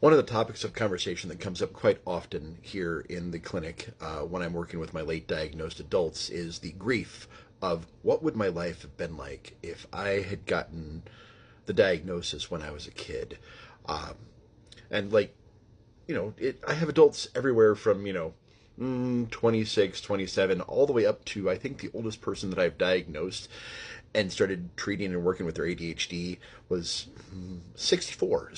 One of the topics of conversation that comes up quite often here in the clinic when I'm working with my late diagnosed adults is the grief of what would my life have been like if I had gotten the diagnosis when I was a kid. Um, and like, I have adults everywhere from, 26, 27, all the way up to, I think the oldest person that I've diagnosed and started treating and working with their ADHD was 64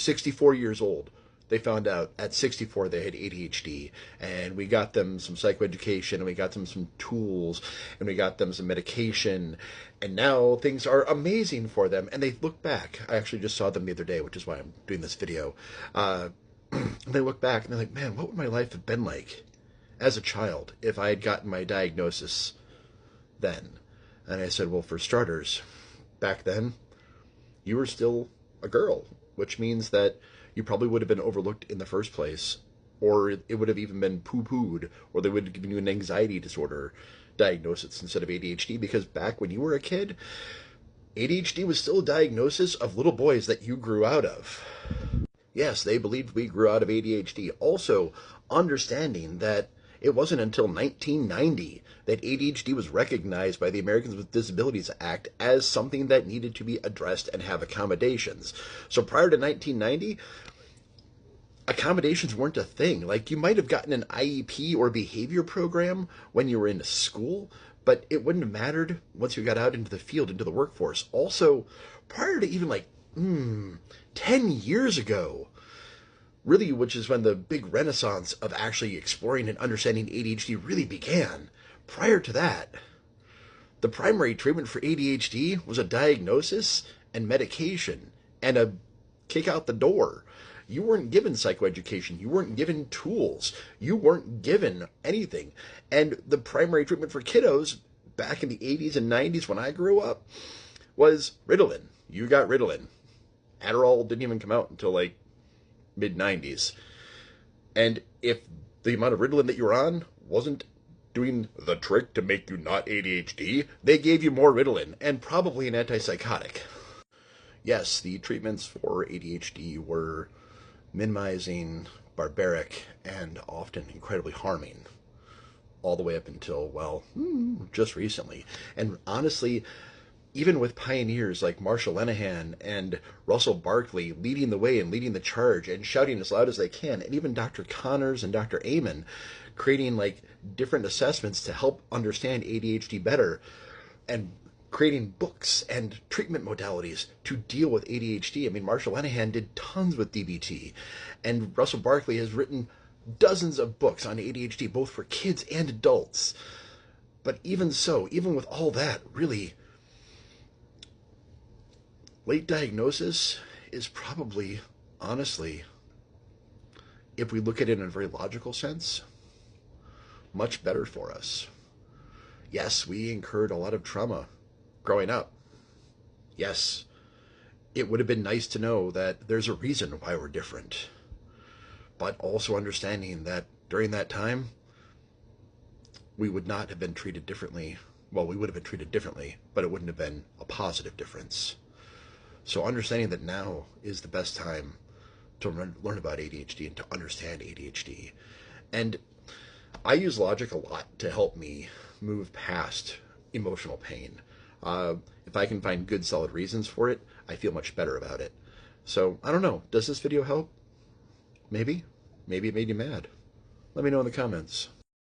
years old. They found out at 64 they had ADHD, and we got them some psychoeducation, and we got them some tools, and we got them some medication, and now things are amazing for them. And they look back. I actually just saw them the other day, which is why I'm doing this video. They look back and they're like, man, what would my life have been like as a child if I had gotten my diagnosis then? And I said, well, for starters, back then, you were still a girl, which means that you probably would have been overlooked in the first place, or it would have even been poo-pooed, or they would have given you an anxiety disorder diagnosis instead of ADHD, because back when you were a kid, ADHD was still a diagnosis of little boys that you grew out of. Yes, they believed we grew out of ADHD. Also, understanding that it wasn't until 1990 that ADHD was recognized by the Americans with Disabilities Act as something that needed to be addressed and have accommodations. So prior to 1990, accommodations weren't a thing. Like, you might have gotten an IEP or behavior program when you were in school, but it wouldn't have mattered once you got out into the field, into the workforce. Also, prior to even 10 years ago, really, which is when the big renaissance of actually exploring and understanding ADHD really began. Prior to that, the primary treatment for ADHD was a diagnosis and medication and a kick out the door. You weren't given psychoeducation. You weren't given tools. You weren't given anything. And the primary treatment for kiddos back in the 80s and 90s when I grew up was Ritalin. You got Ritalin. Adderall didn't even come out until mid-90s. And if the amount of Ritalin that you were on wasn't doing the trick to make you not ADHD, they gave you more Ritalin and probably an antipsychotic. Yes, the treatments for ADHD were minimizing, barbaric, and often incredibly harming, all the way up until, just recently. And honestly, even with pioneers like Marshall Lenehan and Russell Barkley leading the way and leading the charge and shouting as loud as they can, and even Dr. Connors and Dr. Amen creating different assessments to help understand ADHD better, and creating books and treatment modalities to deal with ADHD. I mean, Marshall Lenehan did tons with DBT, and Russell Barkley has written dozens of books on ADHD, both for kids and adults. But even so, even with all that, really, late diagnosis is probably, honestly, if we look at it in a very logical sense, much better for us. Yes, we incurred a lot of trauma growing up. Yes, it would have been nice to know that there's a reason why we're different. But also understanding that during that time, we would not have been treated differently. Well, we would have been treated differently, but it wouldn't have been a positive difference. So understanding that now is the best time to learn about ADHD and to understand ADHD. And I use logic a lot to help me move past emotional pain. If I can find good, solid reasons for it, I feel much better about it. So, I don't know. Does this video help? Maybe? Maybe it made you mad. Let me know in the comments.